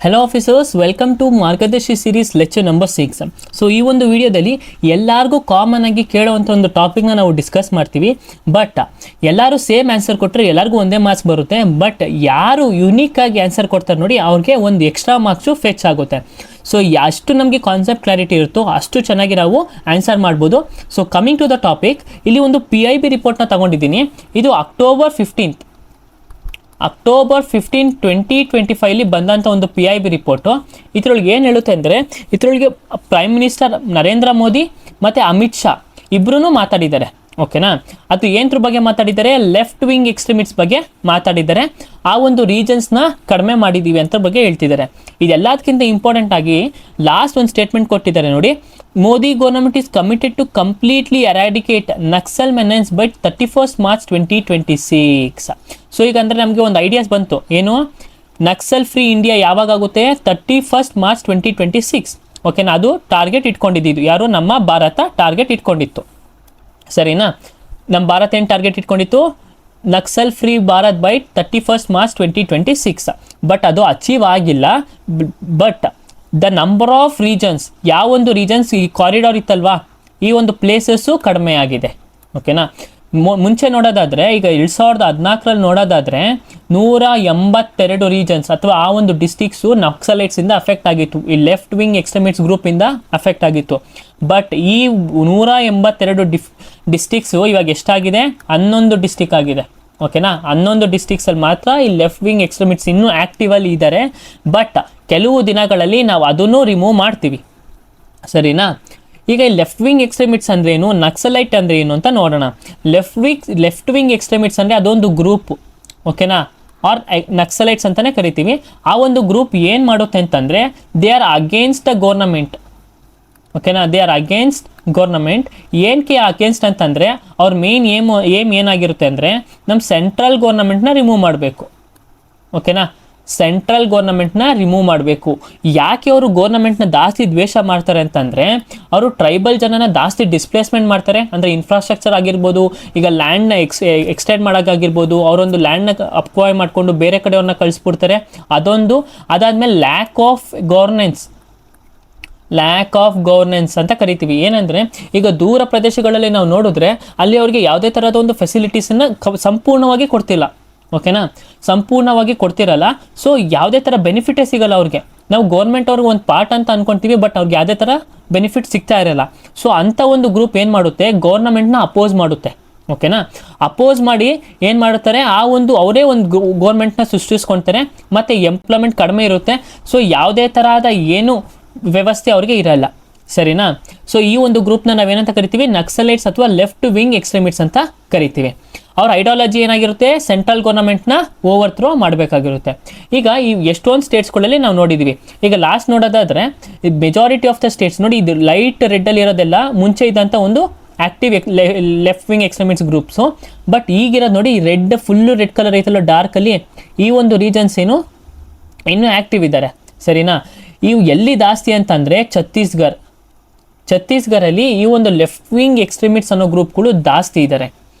Hello officers, welcome to ಮಾರ್ಗದರ್ಶಿ series lecture number 6. So ಈ ಒಂದು ವಿಡಿಯೋದಲ್ಲಿ ಎಲ್ಲರಿಗೂ ಕಾಮನ್ ಆಗಿ ಕೇಳುವಂಥ ಒಂದು ಟಾಪಿಕ್ನ ನಾವು ಡಿಸ್ಕಸ್ ಮಾಡ್ತೀವಿ. ಬಟ್ ಎಲ್ಲರೂ ಸೇಮ್ ಆನ್ಸರ್ ಕೊಟ್ಟರೆ ಎಲ್ಲರಿಗೂ ಒಂದೇ ಮಾರ್ಕ್ಸ್ ಬರುತ್ತೆ. ಬಟ್ ಯಾರು ಯುನೀಕ್ ಆಗಿ ಆನ್ಸರ್ ಕೊಡ್ತಾರೆ ನೋಡಿ, ಅವ್ರಿಗೆ ಒಂದು ಎಕ್ಸ್ಟ್ರಾ ಮಾರ್ಕ್ಸು ಫೆಚ್ ಆಗುತ್ತೆ. ಸೊ ಅಷ್ಟು ನಮಗೆ ಕಾನ್ಸೆಪ್ಟ್ ಕ್ಲಾರಿಟಿ ಇರುತ್ತೋ ಅಷ್ಟು ಚೆನ್ನಾಗಿ ನಾವು ಆನ್ಸರ್ ಮಾಡ್ಬೋದು. So coming to the topic, ಇಲ್ಲಿ ಒಂದು PIB ರಿಪೋರ್ಟ್ನ ತಗೊಂಡಿದ್ದೀನಿ. ಇದು ಅಕ್ಟೋಬರ್ 15, 2025 ಬಂದಂಥ ಒಂದು PIB ರಿಪೋರ್ಟು. ಇದರೊಳಗೆ ಏನು ಹೇಳುತ್ತೆ ಅಂದರೆ, ಇದರೊಳಗೆ ಪ್ರೈಮ್ ಮಿನಿಸ್ಟರ್ ನರೇಂದ್ರ ಮೋದಿ ಮತ್ತು ಅಮಿತ್ ಶಾ ಇಬ್ಬರೂ ಮಾತಾಡಿದ್ದಾರೆ. ಓಕೆನಾ? ಅದು ಏನರ ಬಗ್ಗೆ ಮಾತಾಡಿದ್ದಾರೆ? ಲೆಫ್ಟ್ ವಿಂಗ್ ಎಕ್ಸ್ಟ್ರೀಮಿಟ್ಸ್ ಬಗ್ಗೆ ಮಾತಾಡಿದ್ದಾರೆ. ಆ ಒಂದು ರೀಜನ್ಸ್ನ ಕಡಿಮೆ ಮಾಡಿದ್ದೀವಿ ಅಂತ ಬಗ್ಗೆ ಹೇಳ್ತಿದ್ದಾರೆ. ಇದೆಲ್ಲದಕ್ಕಿಂತ ಇಂಪಾರ್ಟೆಂಟ್ ಆಗಿ ಲಾಸ್ಟ್ ಒಂದು ಸ್ಟೇಟ್ಮೆಂಟ್ ಕೊಟ್ಟಿದ್ದಾರೆ ನೋಡಿ, Modi government is committed to completely eradicate Naxal menace by 31st March 2026. So ಈಗ ಅಂದರೆ ನಮಗೆ ಒಂದು ಐಡಿಯಾಸ್ ಬಂತು, ಏನು ನಕ್ಸಲ್ ಫ್ರೀ ಇಂಡಿಯಾ ಯಾವಾಗ ಆಗುತ್ತೆ? 31st March 2026. ಓಕೆನಾ? ಅದು ಟಾರ್ಗೆಟ್ ಇಟ್ಕೊಂಡಿದ್ದು ಯಾರು? ನಮ್ಮ ಭಾರತ ಟಾರ್ಗೆಟ್ ಇಟ್ಕೊಂಡಿತ್ತು. ಸರಿನಾ? ನಮ್ಮ ಭಾರತ ಏನು ಟಾರ್ಗೆಟ್ ಇಟ್ಕೊಂಡಿತ್ತು? Naxal free Bharat by 31st March 2026. But ಅದು ಅಚೀವ್ ಆಗಿಲ್ಲ. But the number of regions, ಯಾವೊಂದು ರೀಜನ್ಸ್ ಈ ಕಾರಿಡಾರ್ ಇತ್ತಲ್ವಾ, ಈ ಒಂದು ಪ್ಲೇಸಸ್ಸು ಕಡಿಮೆ ಆಗಿದೆ. ಓಕೆನಾ? ಮುಂಚೆ ನೋಡೋದಾದರೆ, ಈಗ 2014 ನೋಡೋದಾದರೆ 182 ರೀಜನ್ಸ್ ಅಥವಾ ಆ ಒಂದು ಡಿಸ್ಟಿಕ್ಸು ನಕ್ಸಲೈಟ್ಸಿಂದ ಅಫೆಕ್ಟ್ ಆಗಿತ್ತು. ಈ ಲೆಫ್ಟ್ ವಿಂಗ್ ಎಕ್ಸ್ಟ್ರೀಮಿಟ್ಸ್ ಗ್ರೂಪಿಂದ ಅಫೆಕ್ಟ್ ಆಗಿತ್ತು. ಬಟ್ ಈ 182 ಡಿಸ್ಟಿಕ್ಸು ಇವಾಗ ಎಷ್ಟಾಗಿದೆ? 11 ಡಿಸ್ಟಿಕ್ ಆಗಿದೆ. ಓಕೆನಾ? 11 ಡಿಸ್ಟಿಕ್ಸಲ್ಲಿ ಮಾತ್ರ ಈ ಲೆಫ್ಟ್ ವಿಂಗ್ ಎಕ್ಸ್ಟ್ರೀಮಿಟ್ಸ್ ಇನ್ನೂ ಆ್ಯಕ್ಟಿವಲ್ಲಿ ಇದ್ದಾರೆ. ಬಟ್ ಕೆಲವು ದಿನಗಳಲ್ಲಿ ನಾವು ಅದನ್ನು ರಿಮೂವ್ ಮಾಡ್ತೀವಿ. ಸರಿನಾ? ಈಗ ಈ ಲೆಫ್ಟ್ ವಿಂಗ್ ಎಕ್ಸ್ಟ್ರೀಮಿಟ್ಸ್ ಅಂದ್ರೆ ಏನು, ನಕ್ಸಲೈಟ್ ಅಂದರೆ ಏನು ಅಂತ ನೋಡೋಣ. ಲೆಫ್ಟ್ ವಿಂಗ್ ಎಕ್ಸ್ಟ್ರೀಮಿಟ್ಸ್ ಅಂದರೆ ಅದೊಂದು ಗ್ರೂಪ್. ಓಕೆನಾ? ಆರ್ ನಕ್ಸಲೈಟ್ಸ್ ಅಂತಲೇ ಕರಿತೀವಿ. ಆ ಒಂದು ಗ್ರೂಪ್ ಏನು ಮಾಡುತ್ತೆ ಅಂತಂದರೆ, they are against the government. ಓಕೆನಾ? They are against government. ಏನಕ್ಕೆ ಅಗೇನ್ಸ್ಟ್ ಅಂತಂದರೆ, ಅವ್ರ ಮೇನ್ ಏಮ್ ಏನಾಗಿರುತ್ತೆ ಅಂದರೆ, ನಮ್ಮ ಸೆಂಟ್ರಲ್ ಗೌರ್ನಮೆಂಟ್ನ ರಿಮೂವ್ ಮಾಡಬೇಕು. ಓಕೆನಾ? ಸೆಂಟ್ರಲ್ ಗೌರ್ನಮೆಂಟ್ನ ರಿಮೂವ್ ಮಾಡಬೇಕು. ಯಾಕೆ ಅವರು ಗೌರ್ನಮೆಂಟ್ನ ಜಾಸ್ತಿ ದ್ವೇಷ ಮಾಡ್ತಾರೆ ಅಂತಂದರೆ, ಅವರು ಟ್ರೈಬಲ್ ಜನನ ಜಾಸ್ತಿ ಡಿಸ್ಪ್ಲೇಸ್ಮೆಂಟ್ ಮಾಡ್ತಾರೆ. ಅಂದರೆ ಇನ್ಫ್ರಾಸ್ಟ್ರಕ್ಚರ್ ಆಗಿರ್ಬೋದು, ಈಗ ಲ್ಯಾಂಡ್ನ ಎಕ್ಸ್ಟೆಂಡ್ ಮಾಡೋಕ್ಕಾಗಿರ್ಬೋದು, ಅವರೊಂದು ಲ್ಯಾಂಡ್ನ ಅಕ್ವೈರ್ ಮಾಡಿಕೊಂಡು ಬೇರೆ ಕಡೆಯವ್ರನ್ನ ಕಳಿಸ್ಬಿಡ್ತಾರೆ. ಅದೊಂದು. ಅದಾದಮೇಲೆ ಲ್ಯಾಕ್ ಆಫ್ ಗವರ್ನೆನ್ಸ್ ಅಂತ ಕರಿತೀವಿ. ಏನಂದರೆ, ಈಗ ದೂರ ಪ್ರದೇಶಗಳಲ್ಲಿ ನಾವು ನೋಡಿದ್ರೆ ಅಲ್ಲಿ ಅವ್ರಿಗೆ ಯಾವುದೇ ಥರದ ಒಂದು ಫೆಸಿಲಿಟೀಸನ್ನು ಸಂಪೂರ್ಣವಾಗಿ ಕೊಡ್ತಿಲ್ಲ. ಓಕೆನಾ? ಸಂಪೂರ್ಣವಾಗಿ ಕೊಡ್ತಿರಲ್ಲ. ಸೊ ಯಾವುದೇ ಥರ ಬೆನಿಫಿಟೇ ಸಿಗಲ್ಲ ಅವ್ರಿಗೆ. ನಾವು ಗೌರ್ಮೆಂಟ್ ಅವ್ರಿಗೆ ಒಂದು ಪಾರ್ಟ್ ಅಂತ ಅನ್ಕೊತೀವಿ, ಬಟ್ ಅವ್ರಿಗೆ ಯಾವುದೇ ಥರ ಬೆನಿಫಿಟ್ ಸಿಗ್ತಾ ಇರಲ್ಲ. ಸೊ ಅಂಥ ಒಂದು ಗ್ರೂಪ್ ಏನು ಮಾಡುತ್ತೆ? ಗೌರ್ನಮೆಂಟ್ನ ಅಪೋಸ್ ಮಾಡುತ್ತೆ. ಓಕೆನಾ? ಅಪೋಸ್ ಮಾಡಿ ಏನು ಮಾಡುತ್ತಾರೆ? ಅವರೇ ಒಂದು ಗೌರ್ಮೆಂಟ್ನ ಸೃಷ್ಟಿಸ್ಕೊಳ್ತಾರೆ. ಮತ್ತು ಎಂಪ್ಲಾಯ್ಮೆಂಟ್ ಕಡಿಮೆ ಇರುತ್ತೆ. ಸೊ ಯಾವುದೇ ಥರದ ಏನು ವ್ಯವಸ್ಥೆ ಅವ್ರಿಗೆ ಇರಲ್ಲ. ಸರಿನಾ? ಸೊ ಈ ಒಂದು ಗ್ರೂಪ್ನ ನಾವೇನಂತ ಕರಿತೀವಿ? ನಕ್ಸಲೈಟ್ಸ್ ಅಥವಾ ಲೆಫ್ಟ್ ವಿಂಗ್ ಎಕ್ಸ್ಟ್ರೀಮಿಟ್ಸ್ ಅಂತ ಕರಿತೀವಿ. ಅವ್ರ ಐಡಿಯಾಲಜಿ ಏನಾಗಿರುತ್ತೆ? ಸೆಂಟ್ರಲ್ ಗೌರ್ನಮೆಂಟ್ನ ಓವರ್ ಥ್ರೋ ಮಾಡಬೇಕಾಗಿರುತ್ತೆ. ಈಗ ಈ ಎಷ್ಟೊಂದು ಸ್ಟೇಟ್ಸ್ಗಳಲ್ಲಿ ನಾವು ನೋಡಿದ್ದೀವಿ. ಈಗ ಲಾಸ್ಟ್ ನೋಡೋದಾದರೆ, ಮೆಜಾರಿಟಿ ಆಫ್ ದ ಸ್ಟೇಟ್ಸ್ ನೋಡಿ, ಇದು ಲೈಟ್ ರೆಡ್ಡಲ್ಲಿ ಇರೋದೆಲ್ಲ ಮುಂಚೆ ಇದ್ದಂಥ ಒಂದು active left wing extremists groups. But ಈಗಿರೋದು ನೋಡಿ, ಫುಲ್ಲು ರೆಡ್ ಕಲರ್ ಐತಲ್ಲ ಡಾರ್ಕಲ್ಲಿ, ಈ ಒಂದು ರೀಜನ್ಸ್ ಏನು ಇನ್ನೂ ಆ್ಯಕ್ಟಿವ್ ಇದ್ದಾರೆ. ಸರಿನಾ? ಇವು ಎಲ್ಲಿ ಜಾಸ್ತಿ ಅಂತಂದರೆ ಛತ್ತೀಸ್ಗಢಲ್ಲಿ ಈ ಒಂದು ಲೆಫ್ಟ್ ವಿಂಗ್ ಎಕ್ಸ್ಟ್ರೀಮಿಟ್ಸ್ ಅನ್ನೋ ಗ್ರೂಪ್ಗಳು ಜಾಸ್ತಿ ಇದ್ದಾರೆ.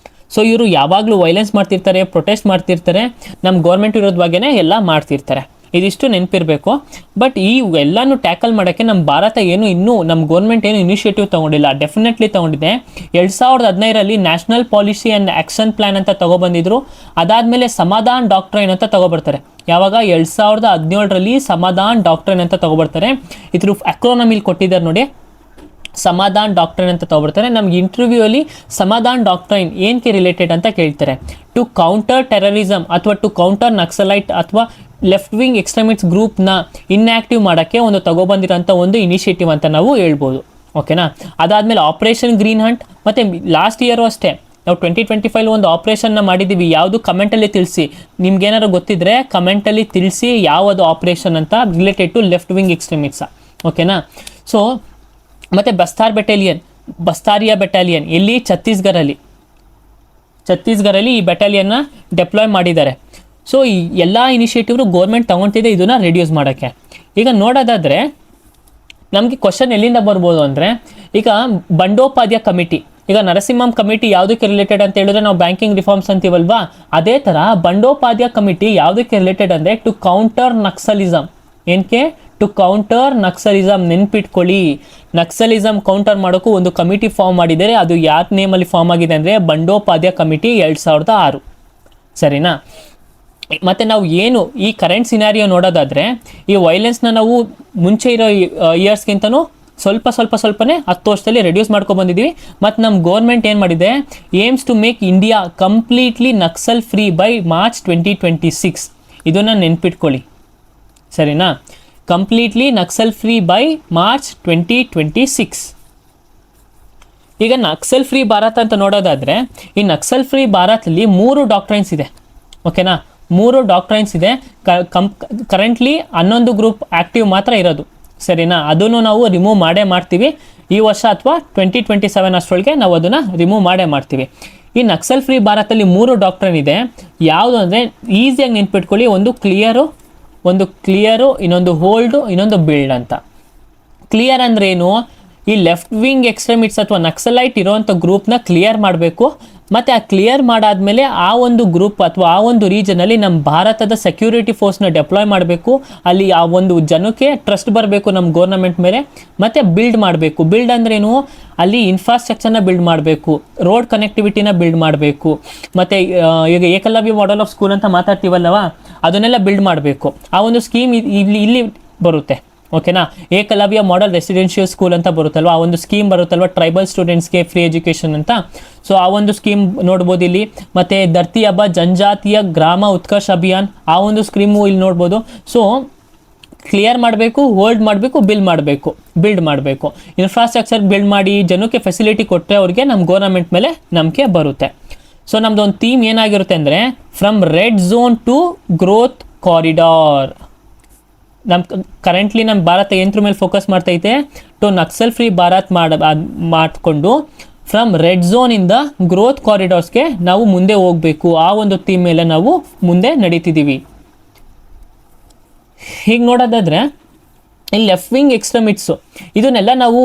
ಸೊ ಇವರು ಯಾವಾಗಲೂ ವೈಲೆನ್ಸ್ ಮಾಡ್ತಿರ್ತಾರೆ, ಪ್ರೊಟೆಸ್ಟ್ ಮಾಡ್ತಿರ್ತಾರೆ, ನಮ್ಮ ಗೌರ್ಮೆಂಟ್ ಇರೋದ್ರ ಬಗ್ಗೆನೇ ಎಲ್ಲ ಮಾಡ್ತಿರ್ತಾರೆ. ಇದಿಷ್ಟು ನೆನಪಿರಬೇಕು. ಬಟ್ ಈ ಎಲ್ಲನೂ ಟ್ಯಾಕಲ್ ಮಾಡೋಕ್ಕೆ ನಮ್ಮ ಭಾರತ ಇನ್ನೂ ನಮ್ಮ ಗೌರ್ಮೆಂಟ್ ಏನು ಇನಿಷಿಯೇಟಿವ್ ತೊಗೊಂಡಿಲ್ಲ. ಡೆಫಿನೆಟ್ಲಿ ತೊಗೊಂಡಿದೆ. 2015ರಲ್ಲಿ national policy and action plan ಅಂತ ತೊಗೊಬಂದಿದ್ರು. ಅದಾದಮೇಲೆ ಸಮಾಧಾನ್ ಡಾಕ್ಟ್ರೈನ್ ಅಂತ ತೊಗೊಬರ್ತಾರೆ. ಯಾವಾಗ? 2017ರಲ್ಲಿ ಸಮಾಧಾನ್ ಡಾಕ್ಟ್ರೈನ್ ಅಂತ ತೊಗೊಬರ್ತಾರೆ. ಇದ್ರ ಅಕ್ರೋನಮಿಲ್ ಕೊಟ್ಟಿದ್ದಾರೆ ನೋಡಿ, ಸಮಾಧಾನ್ ಡಾಕ್ಟ್ರೈನ್ ಅಂತ ತೊಗೊಬರ್ತಾರೆ. ನಮ್ಗೆ ಇಂಟರ್ವ್ಯೂ ಅಲ್ಲಿ ಸಮಾಧಾನ್ ಡಾಕ್ಟ್ರೈನ್ ಏನಕ್ಕೆ ರಿಲೇಟೆಡ್ ಅಂತ ಕೇಳ್ತಾರೆ. ಟು ಕೌಂಟರ್ ಟೆರರಿಸಮ್ ಅಥವಾ ಟು ಕೌಂಟರ್ ನಕ್ಸಲೈಟ್ ಅಥವಾ ಲೆಫ್ಟ್ ವಿಂಗ್ ಎಕ್ಸ್ಟ್ರೀಮಿಟ್ಸ್ ಗ್ರೂಪ್ನ ಇನ್ಆಕ್ಟಿವ್ ಮಾಡೋಕ್ಕೆ ಒಂದು ತೊಗೊಬಂದಿರೋಂಥ ಒಂದು ಇನಿಷಿಯೇಟಿವ್ ಅಂತ ನಾವು ಹೇಳ್ಬೋದು. ಓಕೆನಾ? ಅದಾದಮೇಲೆ ಆಪರೇಷನ್ ಗ್ರೀನ್ ಹಂಟ್, ಮತ್ತು ಲಾಸ್ಟ್ ಇಯರು ಅಷ್ಟೇ ನಾವು 2025 ಒಂದು ಆಪ್ರೇಷನ್ನ ಮಾಡಿದ್ದೀವಿ. ಯಾವುದು? ಕಮೆಂಟಲ್ಲಿ ತಿಳಿಸಿ. ನಿಮ್ಗೇನಾದ್ರು ಗೊತ್ತಿದ್ರೆ ಕಮೆಂಟಲ್ಲಿ ತಿಳಿಸಿ ಯಾವುದು ಆಪ್ರೇಷನ್ ಅಂತ, ರಿಲೇಟೆಡ್ ಟು ಲೆಫ್ಟ್ ವಿಂಗ್ ಎಕ್ಸ್ಟ್ರೀಮಿಟ್ಸ್. ಓಕೆನಾ? ಸೊ ಮತ್ತು ಬಸ್ತಾರಿಯಾ ಬೆಟಾಲಿಯನ್ ಎಲ್ಲಿ? ಛತ್ತೀಸ್ಗಢಲ್ಲಿ ಈ ಬೆಟಾಲಿಯನ್ನ ಡೆಪ್ಲಾಯ್ ಮಾಡಿದ್ದಾರೆ. ಸೊ ಈ ಎಲ್ಲ ಇನಿಷಿಯೇಟಿವ್ನು ಗೌರ್ಮೆಂಟ್ ತೊಗೊಳ್ತಿದೆ ಇದನ್ನು ರೆಡ್ಯೂಸ್ ಮಾಡೋಕ್ಕೆ. ಈಗ ನೋಡೋದಾದರೆ ನಮಗೆ ಕ್ವಶನ್ ಎಲ್ಲಿಂದ ಬರ್ಬೋದು ಅಂದರೆ, ಈಗ ಬಂಡೋಪಾಧ್ಯಾಯ ಕಮಿಟಿ, ಈಗ ನರಸಿಂಹಂ ಕಮಿಟಿ ಯಾವುದಕ್ಕೆ ರಿಲೇಟೆಡ್ ಅಂತ ಹೇಳಿದ್ರೆ ನಾವು ಬ್ಯಾಂಕಿಂಗ್ ರಿಫಾರ್ಮ್ಸ್ ಅಂತೀವಲ್ವಾ, ಅದೇ ಥರ ಬಂಡೋಪಾಧ್ಯಾಯ ಕಮಿಟಿ ಯಾವುದಕ್ಕೆ ರಿಲೇಟೆಡ್ ಅಂದರೆ ಟು ಕೌಂಟರ್ ನಕ್ಸಲಿಸಮ್. ಏನಕ್ಕೆ? To counter naxalism. ನೆನ್ಪಿಟ್ಕೊಳ್ಳಿ, ನಕ್ಸಲಿಸಮ್ ಕೌಂಟರ್ ಮಾಡೋಕ್ಕೂ ಒಂದು ಕಮಿಟಿ ಫಾರ್ಮ್ ಮಾಡಿದ್ದಾರೆ. ಅದು ಯಾರ ನೇಮಲ್ಲಿ ಫಾರ್ಮ್ ಆಗಿದೆ ಅಂದರೆ ಬಂಡೋಪಾಧ್ಯಾಯ ಕಮಿಟಿ 2006. ಸರಿನಾ? ಮತ್ತು ನಾವು ಏನು ಈ ಕರೆಂಟ್ ಸಿನಾರಿಯೋ ನೋಡೋದಾದರೆ, ಈ ವೈಲೆನ್ಸ್ನ ನಾವು ಮುಂಚೆ ಇರೋ ಇಯರ್ಸ್ಗಿಂತನೂ ಸ್ವಲ್ಪನೇ 10 ವರ್ಷದಲ್ಲಿ ರೆಡ್ಯೂಸ್ ಮಾಡ್ಕೊಂಡು ಬಂದಿದ್ದೀವಿ. ಮತ್ತು ನಮ್ಮ ಗೌರ್ಮೆಂಟ್ ಏನು ಮಾಡಿದೆ, aims to make India completely naxal free by March 2026. ಇದನ್ನು ನೆನ್ಪಿಟ್ಕೊಳ್ಳಿ. ಸರಿನಾ? Completely naxal free by March 2026. ಈಗ ನಕ್ಸಲ್ ಫ್ರೀ ಭಾರತ್ ಅಂತ ನೋಡೋದಾದರೆ, ಈ ನಕ್ಸಲ್ ಫ್ರೀ ಭಾರತಲ್ಲಿ 3 ಡಾಕ್ಟ್ರೈನ್ಸ್ ಇದೆ. ಓಕೆನಾ? 3 ಡಾಕ್ಟ್ರೈನ್ಸ್ ಇದೆ. ಕರೆಂಟ್ಲಿ 11 ಗ್ರೂಪ್ ಆ್ಯಕ್ಟಿವ್ ಮಾತ್ರ ಇರೋದು. ಸರಿನಾ? ಅದನ್ನು ನಾವು ರಿಮೂವ್ ಮಾಡ್ತೀವಿ ಈ ವರ್ಷ ಅಥವಾ 2027 ಅಷ್ಟರೊಳಗೆ ನಾವು ಅದನ್ನು ರಿಮೂವ್ ಮಾಡ್ತೀವಿ. ಈ ನಕ್ಸಲ್ ಫ್ರೀ ಭಾರತಲ್ಲಿ 3 ಡಾಕ್ಟ್ರೈನ್ ಇದೆ. ಯಾವುದು ಅಂದರೆ ಈಸಿಯಾಗಿ ನೆನ್ಪಿಟ್ಕೊಳ್ಳಿ, ಒಂದು ಕ್ಲಿಯರು, ಇನ್ನೊಂದು ಹೋಲ್ಡು, ಇನ್ನೊಂದು ಬಿಲ್ಡ್ ಅಂತ. ಕ್ಲಿಯರ್ ಅಂದರೆ ಏನು? ಈ ಲೆಫ್ಟ್ ವಿಂಗ್ ಎಕ್ಸ್ಟ್ರೀಮಿಟ್ಸ್ ಅಥವಾ ನಕ್ಸಲೈಟ್ ಇರೋವಂಥ ಗ್ರೂಪ್ನ ಕ್ಲಿಯರ್ ಮಾಡಬೇಕು. ಮತ್ತು ಆ ಕ್ಲಿಯರ್ ಮಾಡಾದಮೇಲೆ ಆ ಒಂದು ಗ್ರೂಪ್ ಅಥವಾ ಆ ಒಂದು ರೀಜನಲ್ಲಿ ನಮ್ಮ ಭಾರತದ ಸೆಕ್ಯೂರಿಟಿ ಫೋರ್ಸ್ನ ಡೆಪ್ಲಾಯ್ ಮಾಡಬೇಕು. ಅಲ್ಲಿ ಆ ಒಂದು ಜನಕ್ಕೆ ಟ್ರಸ್ಟ್ ಬರಬೇಕು ನಮ್ಮ ಗೌರ್ನಮೆಂಟ್ ಮೇಲೆ. ಮತ್ತು ಬಿಲ್ಡ್ ಮಾಡಬೇಕು. ಬಿಲ್ಡ್ ಅಂದ್ರೇನು? ಅಲ್ಲಿ ಇನ್ಫ್ರಾಸ್ಟ್ರಕ್ಚರ್ನ ಬಿಲ್ಡ್ ಮಾಡಬೇಕು, ರೋಡ್ ಕನೆಕ್ಟಿವಿಟಿನ ಬಿಲ್ಡ್ ಮಾಡಬೇಕು. ಮತ್ತು ಈಗ ಏಕಲವ್ಯ ಮಾಡೆಲ್ ಆಫ್ ಸ್ಕೂಲ್ ಅಂತ ಮಾತಾಡ್ತೀವಲ್ಲವ, ಅದನ್ನೆಲ್ಲ ಬಿಲ್ಡ್ ಮಾಡಬೇಕು. ಆ ಒಂದು ಸ್ಕೀಮ್ ಇಲ್ಲಿ ಬರುತ್ತೆ. ಓಕೆನಾ? ಏಕಲವ್ಯ ಮಾಡೆಲ್ ರೆಸಿಡೆನ್ಷಿಯಲ್ ಸ್ಕೂಲ್ ಅಂತ ಬರುತ್ತಲ್ವ, ಆ ಒಂದು ಸ್ಕೀಮ್ ಬರುತ್ತಲ್ವ, ಟ್ರೈಬಲ್ ಸ್ಟೂಡೆಂಟ್ಸ್ಗೆ ಫ್ರೀ ಎಜುಕೇಷನ್ ಅಂತ. ಸೊ ಆ ಒಂದು ಸ್ಕೀಮ್ ನೋಡ್ಬೋದು ಇಲ್ಲಿ. ಮತ್ತು ಧರ್ತಿ ಹಬ್ಬ ಜನಜಾತಿಯ ಗ್ರಾಮ ಉತ್ಕರ್ಷ ಅಭಿಯಾನ್, ಆ ಒಂದು ಸ್ಕೀಮು ಇಲ್ಲಿ ನೋಡ್ಬೋದು. ಸೊ ಕ್ಲಿಯರ್ ಮಾಡಬೇಕು, ಹೋಲ್ಡ್ ಮಾಡಬೇಕು, ಬಿಲ್ಡ್ ಮಾಡಬೇಕು. ಇನ್ಫ್ರಾಸ್ಟ್ರಕ್ಚರ್ ಬಿಲ್ಡ್ ಮಾಡಿ ಜನಕ್ಕೆ ಫೆಸಿಲಿಟಿ ಕೊಟ್ಟರೆ ಅವ್ರಿಗೆ ನಮ್ಮ ಗೌರ್ಮೆಂಟ್ ಮೇಲೆ ನಂಬಿಕೆ ಬರುತ್ತೆ. ಸೊ ನಮ್ದು ಒಂದು ಥೀಮ್ ಏನಾಗಿರುತ್ತೆ ಅಂದರೆ, from red zone to growth corridor. Currently ನಮ್ಮ ಭಾರತ ಏನ್ರ ಮೇಲೆ ಫೋಕಸ್ ಮಾಡ್ತೈತೆ? ಟು ನಕ್ಸಲ್ ಫ್ರೀ ಭಾರತ್ ಮಾಡಿಕೊಂಡು ಫ್ರಮ್ ರೆಡ್ ಝೋನಿಂದ ಗ್ರೋತ್ ಕಾರಿಡಾರ್ಸ್ಗೆ ನಾವು ಮುಂದೆ ಹೋಗಬೇಕು. ಆ ಒಂದು ಥೀಮ್ ಮೇಲೆ ನಾವು ಮುಂದೆ ನಡೀತಿದ್ದೀವಿ. ಹೀಗೆ ನೋಡೋದಾದರೆ ಇಲ್ಲಿ ಲೆಫ್ಟ್ ವಿಂಗ್ ಎಕ್ಸ್ಟ್ರೀಮಿಟ್ಸು ಇದನ್ನೆಲ್ಲ ನಾವು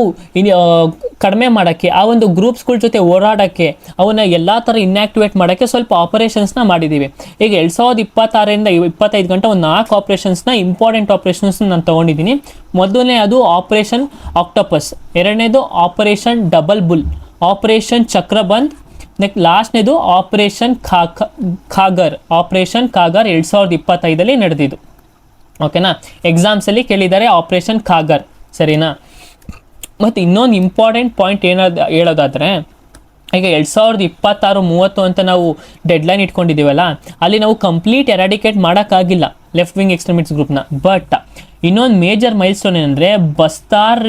ಕಡಿಮೆ ಮಾಡೋಕ್ಕೆ, ಆ ಒಂದು ಗ್ರೂಪ್ಸ್ಗಳ ಜೊತೆ ಹೋರಾಡೋಕ್ಕೆ, ಅವನ್ನ ಎಲ್ಲ ಥರ ಇನ್ಯಾಕ್ಟಿವೇಟ್ ಮಾಡೋಕ್ಕೆ ಸ್ವಲ್ಪ ಆಪರೇಷನ್ಸ್ನ ಮಾಡಿದ್ದೀವಿ. ಈಗ 2026ರಿಂದ 25 ಗಂಟೆ ಒಂದು 4 ಆಪ್ರೇಷನ್ಸ್ನ, ಇಂಪಾರ್ಟೆಂಟ್ ಆಪ್ರೇಷನ್ಸ್ನ ನಾನು ತೊಗೊಂಡಿದ್ದೀನಿ. ಮೊದಲನೇ ಅದು ಆಪ್ರೇಷನ್ ಆಕ್ಟೋಪಸ್, ಎರಡನೇದು operation double bull, operation Chakrabandh, next ಲಾಸ್ಟ್ನೇದು ಆಪರೇಷನ್ ಖಾಗರ್ 2025 ನಡೆದಿದ್ದು. ಓಕೆನಾ? ಎಕ್ಸಾಮ್ಸಲ್ಲಿ ಕೇಳಿದ್ದಾರೆ ಆಪರೇಷನ್ ಖಾಗರ್. ಸರಿನಾ? ಮತ್ತು ಇನ್ನೊಂದು ಇಂಪಾರ್ಟೆಂಟ್ ಪಾಯಿಂಟ್ ಹೇಳೋದಾದರೆ, ಈಗ 2026-30 ಅಂತ ನಾವು ಡೆಡ್ಲೈನ್ ಇಟ್ಕೊಂಡಿದ್ದೀವಲ್ಲ, ಅಲ್ಲಿ ನಾವು ಕಂಪ್ಲೀಟ್ ಎರಾಡಿಕೇಟ್ ಮಾಡೋಕ್ಕಾಗಿಲ್ಲ ಲೆಫ್ಟ್ ವಿಂಗ್ ಎಕ್ಸ್ಟ್ರೀಮಿಟ್ಸ್ ಗ್ರೂಪ್ನ. ಬಟ್ ಇನ್ನೊಂದು ಮೇಜರ್ ಮೈಲ್ಸ್ಟೋನ್ ಏನಂದರೆ, ಬಸ್ತಾರ್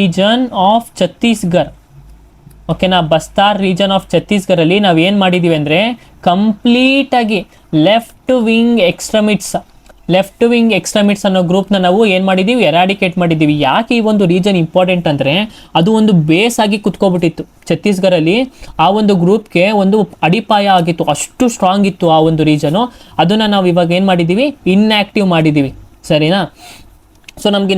ರೀಜನ್ ಆಫ್ ಛತ್ತೀಸ್ಗಢ. ಓಕೆನಾ? ಬಸ್ತಾರ್ ರೀಜನ್ ಆಫ್ ಛತ್ತೀಸ್ಗಢಲ್ಲಿ ನಾವು ಏನು ಮಾಡಿದ್ದೀವಿ ಅಂದರೆ, ಕಂಪ್ಲೀಟಾಗಿ ಲೆಫ್ಟ್ ವಿಂಗ್ ಎಕ್ಸ್ಟ್ರೀಮಿಟ್ಸ್ ಅನ್ನೋ ಗ್ರೂಪ್ನ ನಾವು ಏನು ಮಾಡಿದ್ದೀವಿ? ಎರಾಡಿಕೇಟ್ ಮಾಡಿದ್ದೀವಿ. ಯಾಕೆ ಈ ಒಂದು ರೀಜನ್ ಇಂಪಾರ್ಟೆಂಟ್ ಅಂದರೆ, ಅದು ಒಂದು ಬೇಸ್ ಆಗಿ ಕುತ್ಕೊಬಿಟ್ಟಿತ್ತು ಛತ್ತೀಸ್ಗಢಲ್ಲಿ. ಆ ಒಂದು ಗ್ರೂಪ್ಗೆ ಒಂದು ಅಡಿಪಾಯ ಆಗಿತ್ತು, ಅಷ್ಟು ಸ್ಟ್ರಾಂಗ್ ಇತ್ತು ಆ ಒಂದು ರೀಜನು. ಅದನ್ನು ನಾವು ಇವಾಗ ಏನು ಮಾಡಿದ್ದೀವಿ? ಇನ್ಆ್ಯಕ್ಟಿವ್ ಮಾಡಿದ್ದೀವಿ. ಸರಿನಾ? ಸೊ ನಮಗೆ